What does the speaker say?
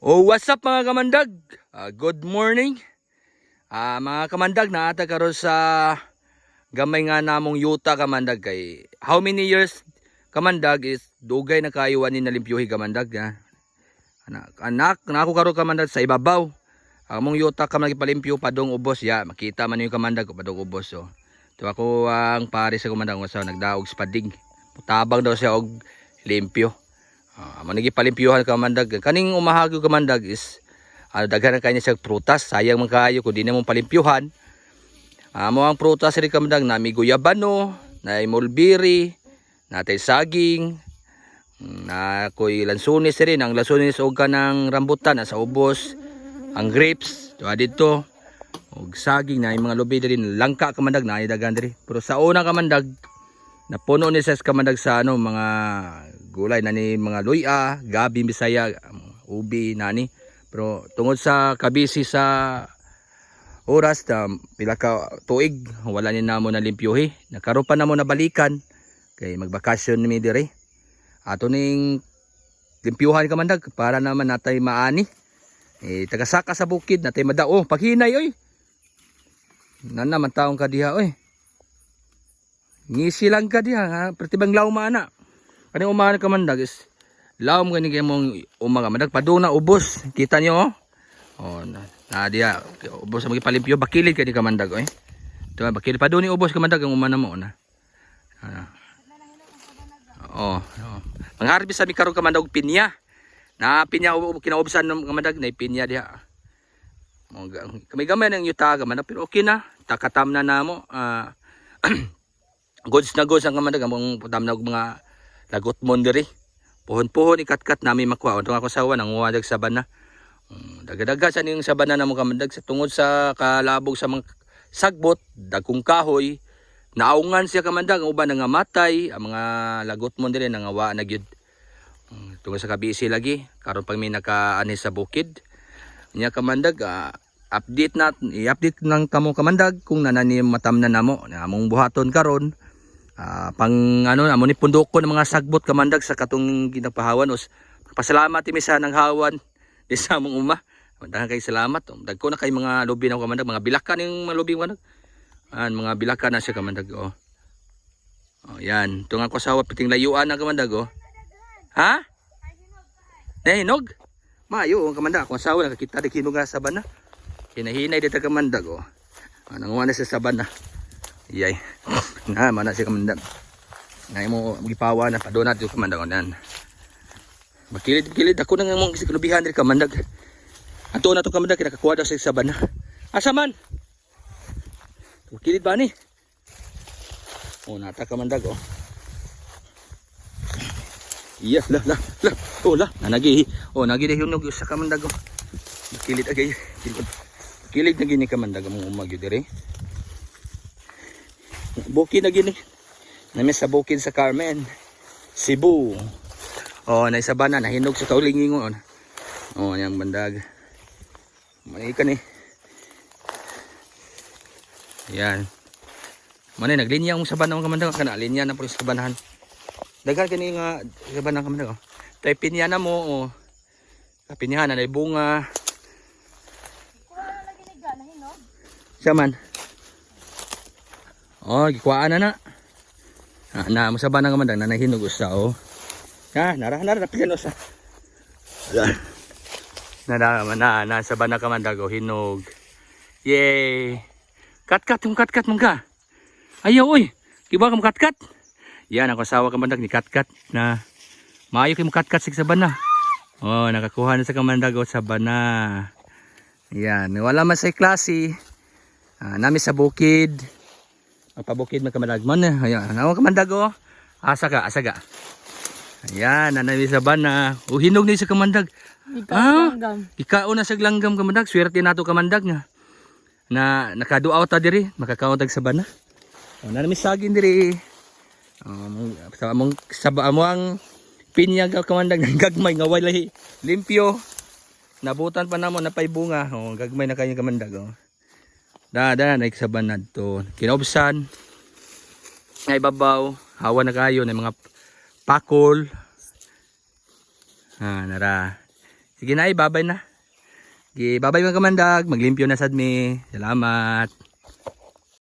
Oh, what's up mga kamandag? Good morning. Mga kamandag, naata karon sa gamay nga namong yuta kamandag kay how many years kamandag is dugay na kayo ani nalimpyuhi kamandag ha. Anak nako karon kamandag sa ibabaw. Among yuta kamandag palimpyo padong ubos ya, makita man yung kamandag padong ubos so. To ako ang pare sa kamandag sa nagdaog sa pading. Tabang daw siya og limpyo. Manigi palimpyuhan kamandag. Kaning umahagyo kamandag is daghan na kanya siya prutas. Sayang man kayo kung di na mong palimpyuhan. Mo ang prutas rin kamandag na may guyabano, na mulberry, natay saging, na koy lansunis rin. Ang lansunis og kanang rambutan sa ubos, ang grapes, dito. Og saging na yung mga lubi rin, langka kamandag na daghan diri. Pero sa una kamandag napuno ni sa kamandag sa mga gulay na ni mga luya, gabi, bisaya, ubi nani. Pero tungod sa kabisi sa oras na pila ka tuig wala ni namo na limpyuhi. Nakaroon pa namo na balikan kay magbakasyon mi dire. Ato ning limpyuhan kamandag para naman natay maani. Tagasaka sa bukid natay madao paghinay oy. Nan naman taong ka diha oy. Ngisi lang ka diha ha, pertibang law mana. Kani umahan kamandag is lawom gani kay mong umaga mandag paduna ubos. Kita niyo oh. Oh na dia ubos sa magipalimpyo bakilid kani kamandag oy. Ito bakilid paduni ubos kamandag ang umana mo na. Oh. Mangharbis sa mi karon kamandag og pinya. Na pinya kinaubsan ng kamandag na pinya diha. Kami gamay nang yuta kamandag pero okay na. Takatam na namo. Goods na goods ang kamandag among putam na og mga lagot mon diri. Puhon-puhon ikat-kat nami makuha. Untong ako sawa nang uwadag sa bana. Daga-daga sa ning sabana na mo kamandag sa tungod sa kalabog sa mga sagbot, dagkong kahoy, naungan siya kamandag ang uban nga matay, ang mga lagot mon diri nangawa na gyud. Tungod sa kabisi lagi, karon pag may nakaani sa bukid. Nya kamandag i-update nang kamo kamandag kung nanani matamnan namo. Among buhaton karon. Pang amo ni pundok ko ng mga sagbot kamandag sa katong ginagpahawan os pasalamat mi sa nang hawan di sa among uma. Daghan kay salamat dagko na kay mga lubi na kamandag mga bilakan yung mga lubi kamandag mga bilakan na siya kamandag oh yan tung ako sawa piting layuan na kamandag oh ha nahinog mayo kamandag ako sawa nakakita di kinuga sa bana hinahinay dito kamandag oh nanguha na sa sabana iyay na mana siya kamandag na mo magipawa na padona dito kamandag onan makilid ako nang mong lubihan diri kamandag ato na to kamandag kinakakuha daw sa sabana asa man makilid ba ni oh nata kamandag oh iya la oh la nanagi oh nagi hinog sa kamandag oh makilid agay kilid na gini kamandag mong umagyo diri bukid na gini nami sa bukid sa Carmen Cebu oh na isa ba na nahinog sa kaulingingon oh yang bandag manikan yan manay naglinya ang saban ng kamandag kana linya na po sa kabanahan daghan kani nga saban ng kamandag oh tay pinya na mo oh kapinyahan na bunga saman oh gikuhaan na na musaba na kamandag na nahinog usa oh ha nara piano sa na saba na kamandag oh hinog yay kat mong ka ayaw oy kiba ka kat yan ang kasawa kamandag ni kat na maayo kay mo kat sig sabana oh nakakuha na sa kamandag oh sabana yan wala man sa klase nami sa bukid magpabukid magkamandag man ayan ang kamandag oh asa ka ayan nanami sa bana hinog ni sa kamandag ikaon na sa langgam kamandag swerte nato kamandag nga na nakaduaw ta diri makakaontag sa bana nanami saging diri sa among ang pinya kamandag ng gagmay nga walay limpyo nabutan pa namo na pay bunga gagmay na kanya kamandag na iksaban na to kinaubsan nga ibabaw hawa na kayo ng mga pakol nara Sige na, babay na. Sige, babay mga kamandag. Maglimpyo na sad mi. Salamat.